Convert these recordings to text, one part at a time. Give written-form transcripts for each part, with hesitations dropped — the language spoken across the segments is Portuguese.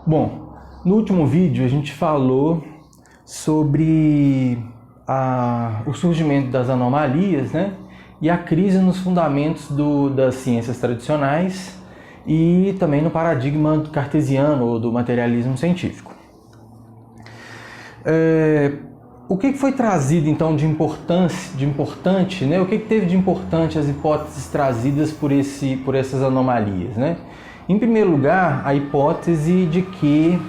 Bom, no último vídeo a gente falou sobre o surgimento das anomalias, né? E a crise nos fundamentos das ciências tradicionais e também no paradigma cartesiano ou do materialismo científico. O que foi trazido então de importante, né? O que teve de importante as hipóteses trazidas por essas anomalias, né? Em primeiro lugar, a hipótese de que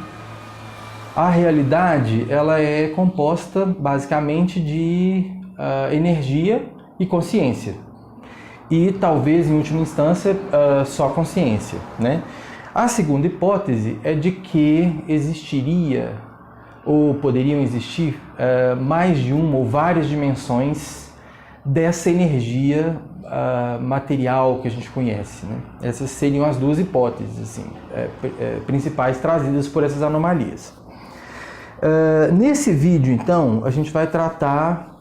a realidade ela é composta basicamente de energia e consciência. E talvez, em última instância, só consciência, né? A segunda hipótese é de que existiria ou poderiam existir mais de uma ou várias dimensões dessa energia material que a gente conhece, né? Essas seriam as duas hipóteses assim, principais trazidas por essas anomalias. Nesse vídeo, então, a gente vai tratar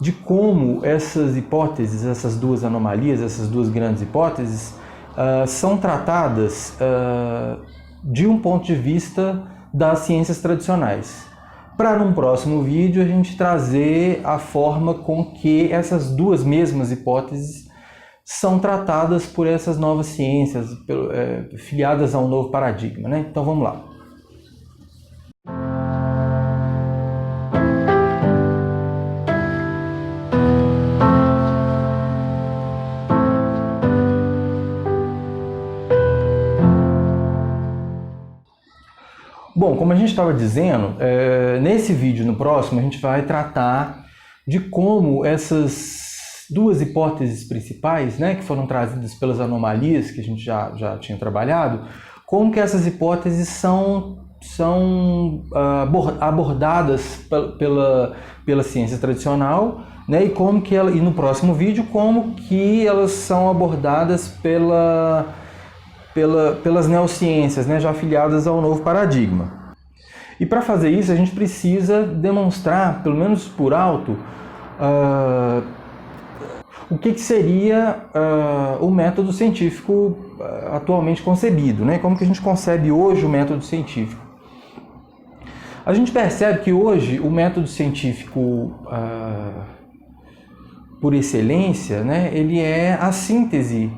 de como essas hipóteses, essas duas anomalias, essas duas grandes hipóteses, são tratadas de um ponto de vista das ciências tradicionais. Para num próximo vídeo a gente trazer a forma com que essas duas mesmas hipóteses são tratadas por essas novas ciências, filiadas a um novo paradigma, né? Então vamos lá. Bom, como a gente estava dizendo, nesse vídeo, no próximo, a gente vai tratar de como essas duas hipóteses principais, né, que foram trazidas pelas anomalias que a gente já tinha trabalhado, como que essas hipóteses são abordadas pela ciência tradicional, né, e no próximo vídeo, como que elas são abordadas pelas neociências, né, já afiliadas ao novo paradigma. E para fazer isso a gente precisa demonstrar, pelo menos por alto, o que seria o método científico atualmente concebido, né? Como que a gente concebe hoje o método científico. A gente percebe que hoje o método científico por excelência, né, ele é a síntese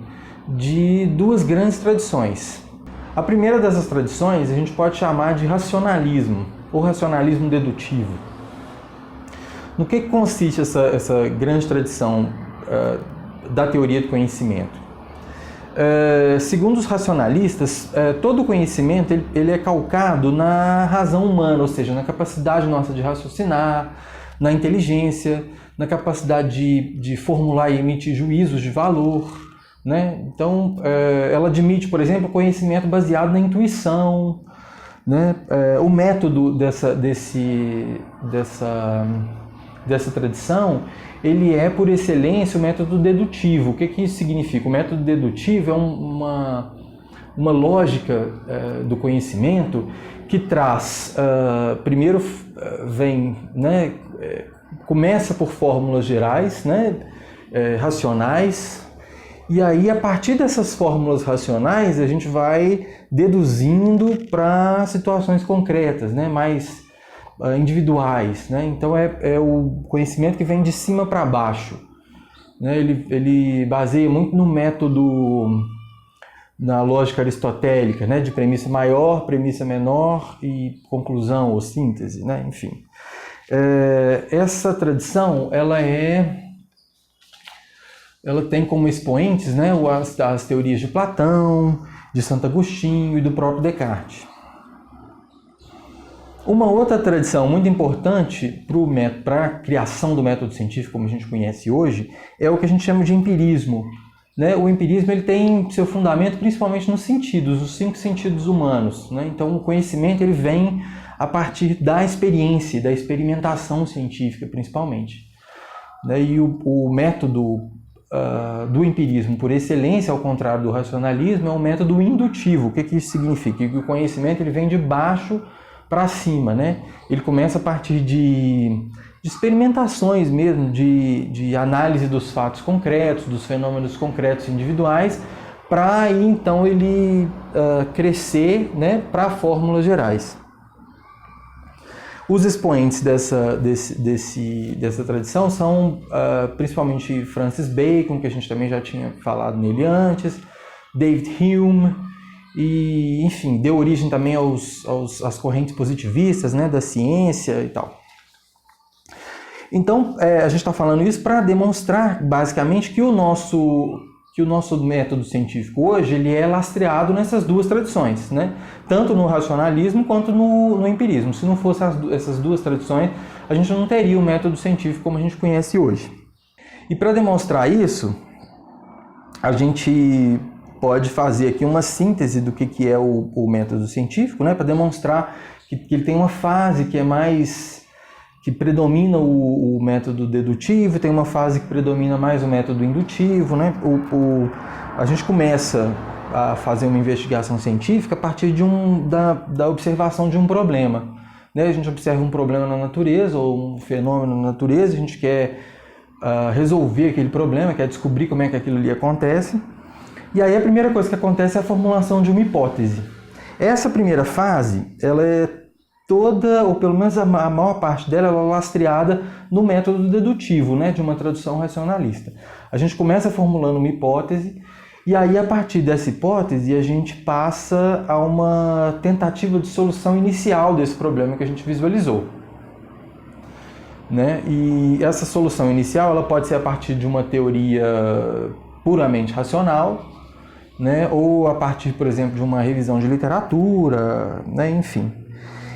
de duas grandes tradições. A primeira dessas tradições a gente pode chamar de racionalismo, ou racionalismo dedutivo. No que consiste essa grande tradição da teoria do conhecimento? Segundo os racionalistas, todo conhecimento ele é calcado na razão humana, ou seja, na capacidade nossa de raciocinar, na inteligência, na capacidade de formular e emitir juízos de valor, né? Então, ela admite, por exemplo, conhecimento baseado na intuição, né? O método dessa tradição, ele é, por excelência, o método dedutivo. O que isso significa? O método dedutivo é uma lógica do conhecimento que traz, primeiro vem, né, começa por fórmulas gerais, né, racionais. E aí, a partir dessas fórmulas racionais, a gente vai deduzindo para situações concretas, né, mais individuais, né? Então, é o conhecimento que vem de cima para baixo, né? Ele baseia muito no método, na lógica aristotélica, né, de premissa maior, premissa menor e conclusão ou síntese, né? Enfim. Essa tradição, ela tem como expoentes, né, as teorias de Platão, de Santo Agostinho e do próprio Descartes. Uma outra tradição muito importante para a criação do método científico, como a gente conhece hoje, é o que a gente chama de empirismo, né? O empirismo ele tem seu fundamento principalmente nos sentidos, os 5 sentidos humanos, né? Então, o conhecimento ele vem a partir da experiência, da experimentação científica, principalmente, né? E o método do empirismo, por excelência, ao contrário do racionalismo, é um método indutivo. O que isso significa? Que o conhecimento ele vem de baixo para cima, né? Ele começa a partir de experimentações mesmo, de análise dos fatos concretos, dos fenômenos concretos individuais, para aí então ele crescer, né, para fórmulas gerais. Os expoentes dessa tradição são principalmente Francis Bacon, que a gente também já tinha falado nele antes, David Hume, e, enfim, deu origem também às correntes positivistas, né, da ciência e tal. Então, a gente está falando isso para demonstrar, basicamente, que o nosso método científico hoje ele é lastreado nessas duas tradições, né? Tanto no racionalismo quanto no empirismo. Se não fossem essas duas tradições, a gente não teria o método científico como a gente conhece hoje. E para demonstrar isso, a gente pode fazer aqui uma síntese do que é o método científico, né? Para demonstrar que ele tem uma fase que predomina o método dedutivo, tem uma fase que predomina mais o método indutivo, né? A gente começa a fazer uma investigação científica a partir da observação de um problema, né? A gente observa um problema na natureza ou um fenômeno na natureza, a gente quer resolver aquele problema, quer descobrir como é que aquilo ali acontece, e aí a primeira coisa que acontece é a formulação de uma hipótese. Essa primeira fase, ela é toda, ou pelo menos a maior parte dela, ela é lastreada no método dedutivo, né, de uma tradução racionalista. A gente começa formulando uma hipótese, e aí a partir dessa hipótese a gente passa a uma tentativa de solução inicial desse problema que a gente visualizou, né? E essa solução inicial ela pode ser a partir de uma teoria puramente racional, né, ou a partir, por exemplo, de uma revisão de literatura, né, enfim.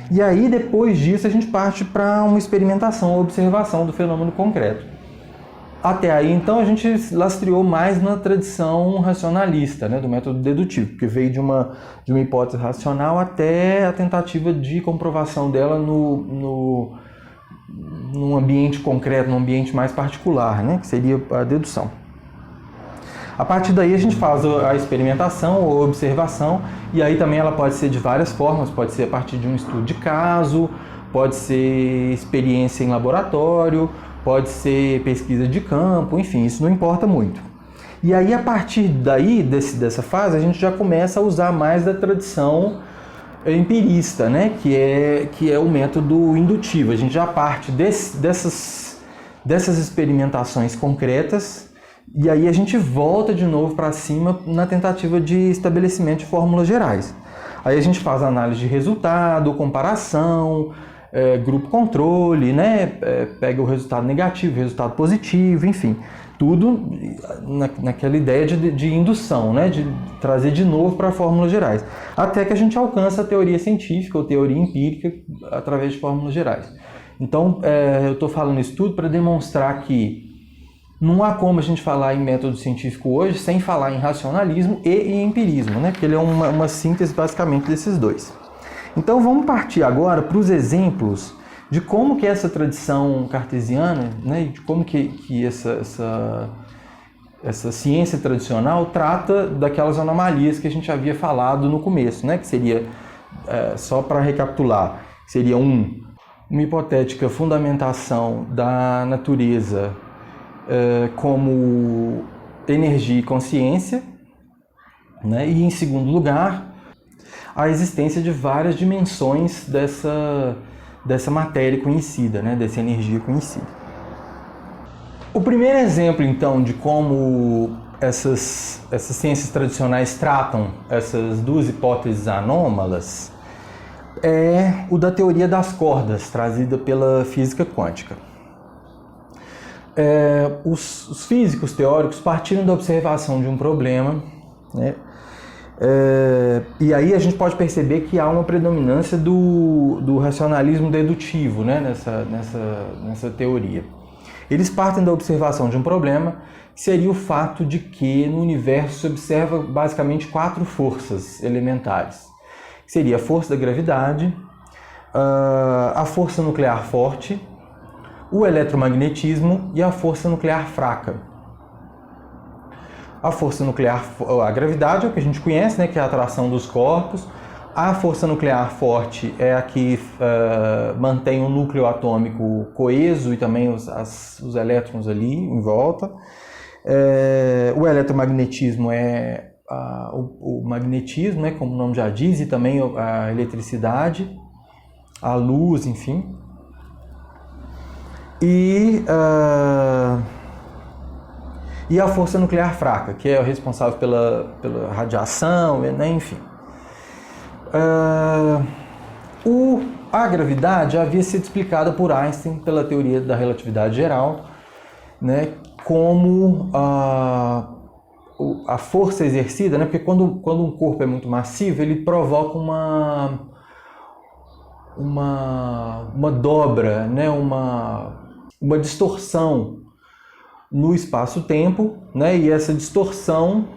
E aí, depois disso, a gente parte para uma experimentação ou observação do fenômeno concreto. Até aí, então, a gente lastreou mais na tradição racionalista, né, do método dedutivo, porque veio de uma hipótese racional até a tentativa de comprovação dela num ambiente concreto, num ambiente mais particular, né, que seria a dedução. A partir daí a gente faz a experimentação ou observação, e aí também ela pode ser de várias formas, pode ser a partir de um estudo de caso, pode ser experiência em laboratório, pode ser pesquisa de campo, enfim, isso não importa muito. E aí a partir daí, dessa fase, a gente já começa a usar mais da tradição empirista, né? que é o método indutivo. A gente já parte dessas experimentações concretas, e aí a gente volta de novo para cima na tentativa de estabelecimento de fórmulas gerais. Aí a gente faz análise de resultado, comparação, grupo controle, né? Pega o resultado negativo, o resultado positivo, enfim. Tudo naquela ideia de indução, né? De trazer de novo para fórmulas gerais. Até que a gente alcança a teoria científica ou teoria empírica através de fórmulas gerais. Então, eu estou falando isso tudo para demonstrar que não há como a gente falar em método científico hoje sem falar em racionalismo e em empirismo, né? Porque ele é uma síntese basicamente desses dois. Então vamos partir agora para os exemplos de como que essa tradição cartesiana, né, de como que essa ciência tradicional trata daquelas anomalias que a gente havia falado no começo, né? Que seria, só para recapitular, seria uma hipotética fundamentação da natureza como energia e consciência, né? E em segundo lugar, a existência de várias dimensões dessa matéria conhecida, né? Dessa energia conhecida. O primeiro exemplo, então, de como essas ciências tradicionais tratam essas duas hipóteses anômalas é o da teoria das cordas, trazida pela física quântica. Os físicos teóricos partiram da observação de um problema, né? E aí a gente pode perceber que há uma predominância do racionalismo dedutivo, né? nessa teoria. Eles partem da observação de um problema, que seria o fato de que no universo se observa basicamente 4 forças elementares. Que seria a força da gravidade, a força nuclear forte, o eletromagnetismo e a força nuclear fraca. A força nuclear, a gravidade é o que a gente conhece, né, que é a atração dos corpos. A força nuclear forte é a que mantém o núcleo atômico coeso e também os elétrons ali em volta. O eletromagnetismo é o magnetismo, né, como o nome já diz, e também a eletricidade, a luz, enfim. E a força nuclear fraca, que é o responsável pela radiação, né, enfim. A gravidade havia sido explicada por Einstein pela teoria da relatividade geral, né, como a força exercida, né, porque quando um corpo é muito massivo, ele provoca uma dobra, né, uma distorção no espaço-tempo, né, e essa distorção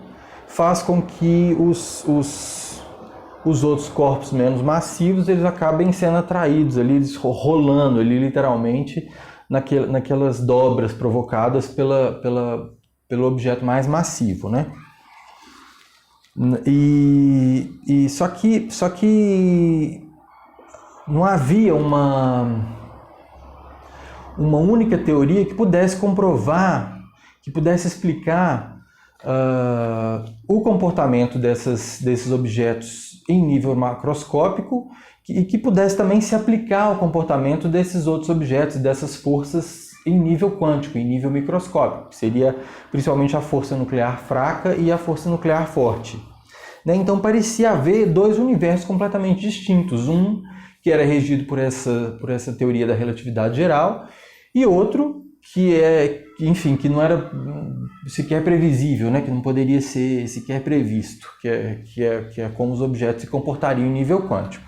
faz com que os outros corpos menos massivos eles acabem sendo atraídos ali, eles rolando ali literalmente naquelas dobras provocadas pelo objeto mais massivo, né? E só que não havia uma única teoria que pudesse comprovar, que pudesse explicar o comportamento desses objetos em nível macroscópico e que pudesse também se aplicar ao comportamento desses outros objetos, dessas forças em nível quântico, em nível microscópico, que seria principalmente a força nuclear fraca e a força nuclear forte. Né? Então parecia haver dois universos completamente distintos, um que era regido por essa teoria da relatividade geral e outro que não era sequer previsível, né? Que não poderia ser sequer previsto, que é como os objetos se comportariam em nível quântico.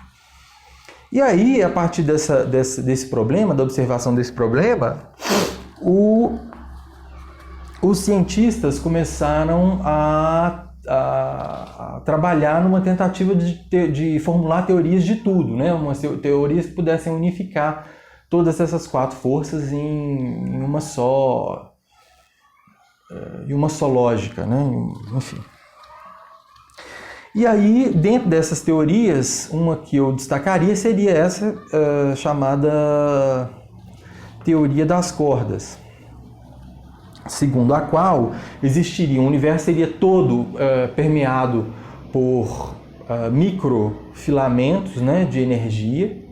E aí, a partir desse problema, da observação desse problema, os cientistas começaram a trabalhar numa tentativa de formular teorias de tudo, né? Teorias que pudessem unificar todas essas quatro forças em uma só lógica, né? Enfim. E aí, dentro dessas teorias, uma que eu destacaria seria essa chamada teoria das cordas, segundo a qual existiria um universo seria todo permeado por microfilamentos, né, de energia,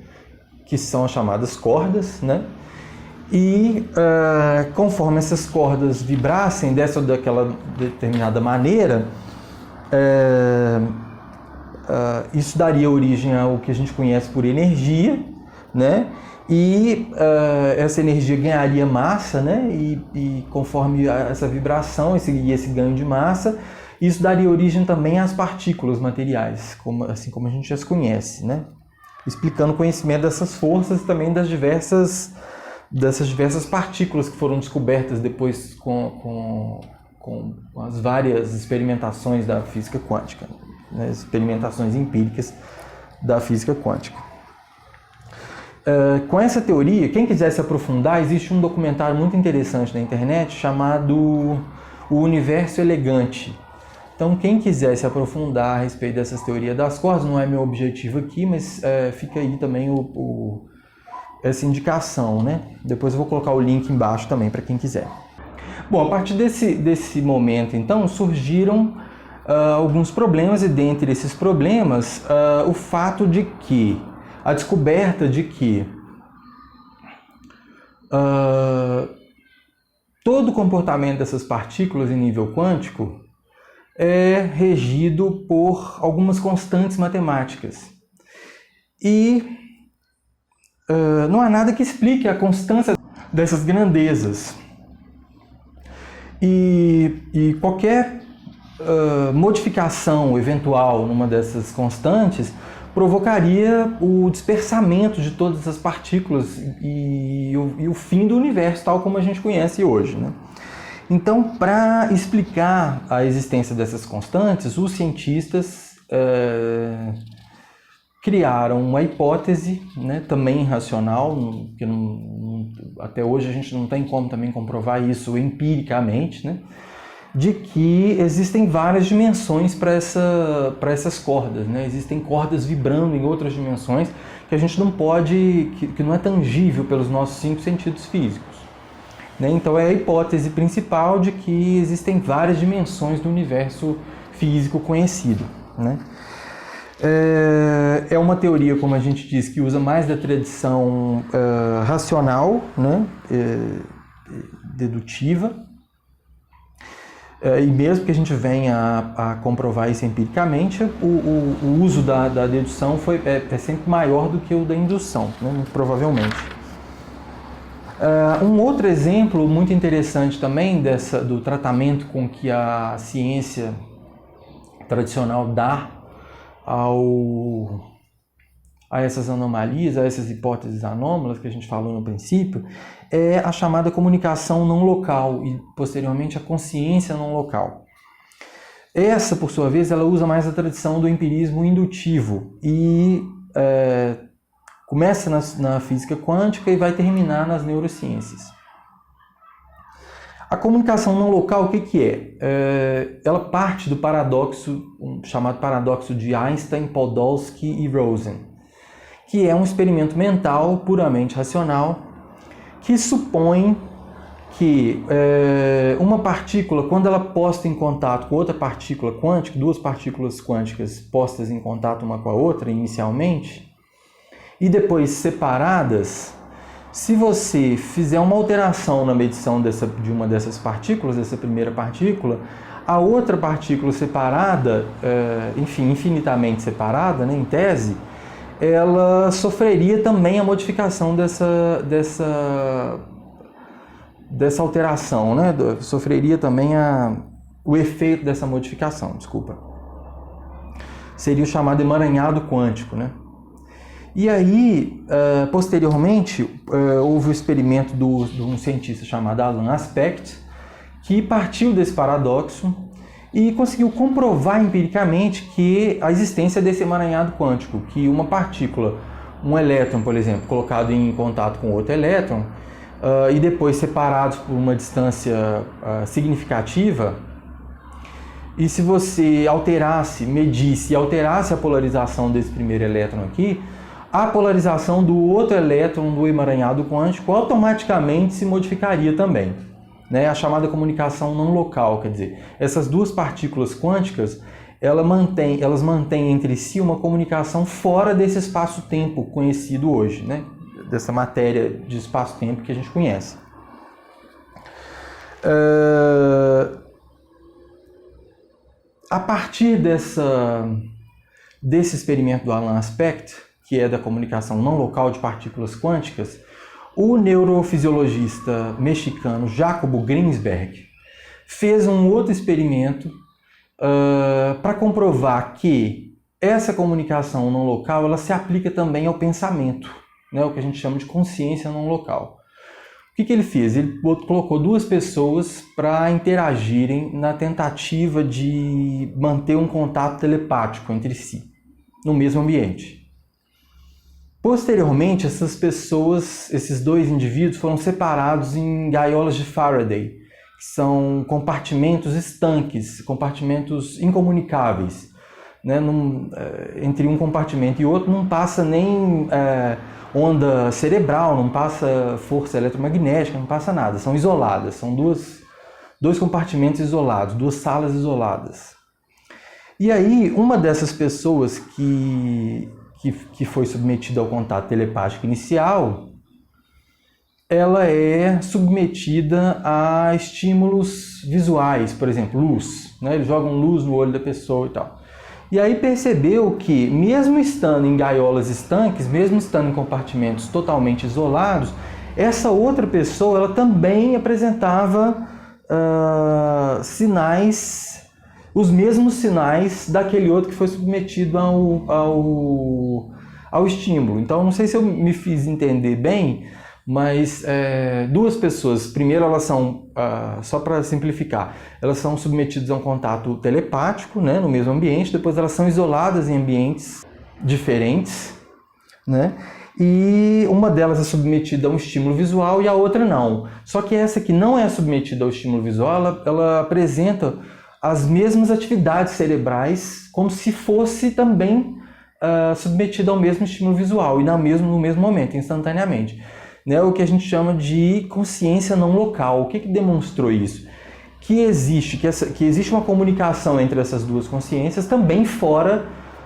que são as chamadas cordas, né? E conforme essas cordas vibrassem dessa ou daquela determinada maneira, isso daria origem ao que a gente conhece por energia, né? E essa energia ganharia massa, né? E conforme essa vibração e esse ganho de massa, isso daria origem também às partículas materiais, assim como a gente já as conhece, né? Explicando o conhecimento dessas forças e também dessas diversas partículas que foram descobertas depois com as várias experimentações da física quântica, né? Experimentações empíricas da física quântica. Com essa teoria, quem quiser se aprofundar, existe um documentário muito interessante na internet chamado O Universo Elegante. Então, quem quiser se aprofundar a respeito dessas teorias das cordas, não é meu objetivo aqui, mas fica aí também essa indicação, né? Depois eu vou colocar o link embaixo também para quem quiser. Bom, a partir desse momento, então, surgiram alguns problemas, e dentre esses problemas, o fato de que a descoberta de que todo o comportamento dessas partículas em nível quântico é regido por algumas constantes matemáticas. E não há nada que explique a constância dessas grandezas. E qualquer modificação eventual numa dessas constantes provocaria o dispersamento de todas as partículas e o fim do universo, tal como a gente conhece hoje, né? Então, para explicar a existência dessas constantes, os cientistas criaram uma hipótese, né, também racional, que até hoje a gente não tem como também comprovar isso empiricamente, né, de que existem várias dimensões para essas cordas, né? Existem cordas vibrando em outras dimensões que a gente não pode, que não é tangível pelos nossos 5 sentidos físicos, né? Então é a hipótese principal de que existem várias dimensões do universo físico conhecido, né? É uma teoria, como a gente diz, que usa mais da tradição racional, né? Dedutiva, e mesmo que a gente venha a comprovar isso empiricamente, o uso da dedução é sempre maior do que o da indução, né? Muito provavelmente. Um outro exemplo muito interessante também do tratamento com que a ciência tradicional dá a essas anomalias, a essas hipóteses anômalas que a gente falou no princípio, é a chamada comunicação não local e, posteriormente, a consciência não local. Essa, por sua vez, ela usa mais a tradição do empirismo indutivo e começa na física quântica e vai terminar nas neurociências. A comunicação não local, o que é? Ela parte do paradoxo, chamado paradoxo de Einstein, Podolsky e Rosen, que é um experimento mental puramente racional que supõe que uma partícula, quando ela posta em contato com outra partícula quântica, duas partículas quânticas postas em contato uma com a outra inicialmente, e depois separadas, se você fizer uma alteração na medição de uma dessas partículas, dessa primeira partícula, a outra partícula separada, infinitamente separada, né, em tese, ela sofreria também a modificação dessa alteração, né? Sofreria também o efeito dessa modificação, desculpa. Seria o chamado emaranhado quântico, né? E aí, posteriormente, houve o experimento de um cientista chamado Alan Aspect, que partiu desse paradoxo e conseguiu comprovar empiricamente que a existência desse emaranhado quântico, que uma partícula, um elétron, por exemplo, colocado em contato com outro elétron, e depois separados por uma distância significativa, e se você medisse e alterasse a polarização desse primeiro elétron aqui, a polarização do outro elétron do emaranhado quântico automaticamente se modificaria também, né? A chamada comunicação não local, quer dizer, essas duas partículas quânticas, elas mantêm entre si uma comunicação fora desse espaço-tempo conhecido hoje, né? Dessa matéria de espaço-tempo que a gente conhece. A partir desse experimento do Alan Aspect, que é da comunicação não local de partículas quânticas, o neurofisiologista mexicano Jacobo Greensberg fez um outro experimento para comprovar que essa comunicação não local ela se aplica também ao pensamento, né, o que a gente chama de consciência não local. O que ele fez? Ele colocou duas pessoas para interagirem na tentativa de manter um contato telepático entre si, no mesmo ambiente. Posteriormente, esses dois indivíduos foram separados em gaiolas de Faraday, que são compartimentos estanques, compartimentos incomunicáveis, né? Entre um compartimento e outro não passa nem onda cerebral, não passa força eletromagnética, não passa nada, são isoladas, são dois compartimentos isolados, duas salas isoladas. E aí, uma dessas pessoas que foi submetida ao contato telepático inicial, ela é submetida a estímulos visuais, por exemplo, luz, né? Eles jogam luz no olho da pessoa e tal. E aí percebeu que, mesmo estando em gaiolas estanques, mesmo estando em compartimentos totalmente isolados, essa outra pessoa ela também apresentava os mesmos sinais daquele outro que foi submetido ao estímulo. Então, não sei se eu me fiz entender bem, mas duas pessoas, primeiro elas são, só para simplificar, elas são submetidas a um contato telepático, né, no mesmo ambiente, depois elas são isoladas em ambientes diferentes, né, e uma delas é submetida a um estímulo visual e a outra não. Só que essa que não é submetida ao estímulo visual, ela apresenta as mesmas atividades cerebrais, como se fosse também submetida ao mesmo estímulo visual e no mesmo momento, instantaneamente. Né, o que a gente chama de consciência não local. O que demonstrou isso? que existe uma comunicação entre essas duas consciências também fora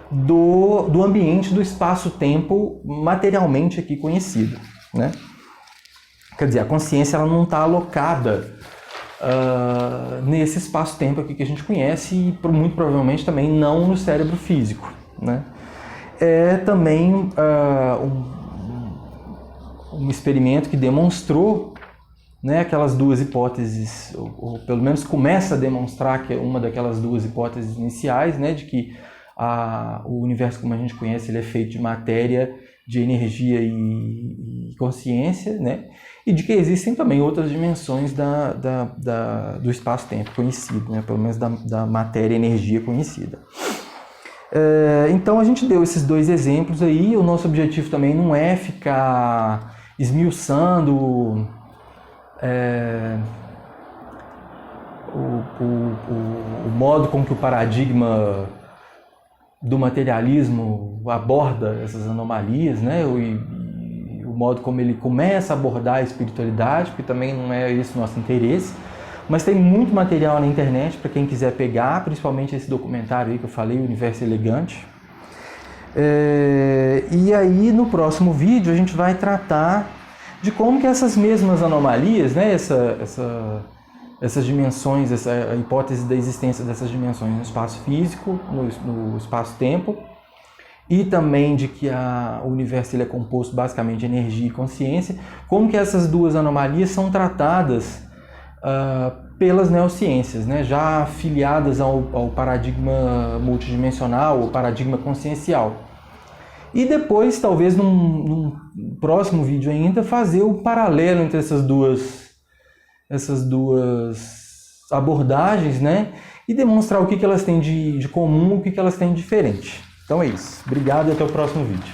do ambiente do espaço-tempo materialmente aqui conhecido, né? Quer dizer, a consciência ela não está alocada nesse espaço-tempo aqui que a gente conhece e muito provavelmente também não no cérebro físico, né? É também um experimento que demonstrou, né, aquelas duas hipóteses, ou pelo menos começa a demonstrar que é uma daquelas duas hipóteses iniciais, né, de que o universo como a gente conhece ele é feito de matéria, de energia e consciência, né, e de que existem também outras dimensões do espaço-tempo conhecido, né, pelo menos da matéria e energia conhecida. Então a gente deu esses dois exemplos aí. O nosso objetivo também não é ficar esmiuçando o modo com que o paradigma do materialismo aborda essas anomalias, né? E o modo como ele começa a abordar a espiritualidade, porque também não é esse o nosso interesse. Mas tem muito material na internet para quem quiser pegar, principalmente esse documentário aí que eu falei, Universo Elegante. E aí no próximo vídeo a gente vai tratar de como que essas mesmas anomalias, né, essas dimensões, a hipótese da existência dessas dimensões no espaço físico, no espaço-tempo, e também de que o universo ele é composto basicamente de energia e consciência, como que essas duas anomalias são tratadas pelas neurociências, né, já filiadas ao paradigma multidimensional, ao paradigma consciencial. E depois, talvez num próximo vídeo ainda, fazer o paralelo entre essas duas abordagens, né, e demonstrar o que elas têm de comum e o que elas têm de diferente. Então é isso. Obrigado e até o próximo vídeo.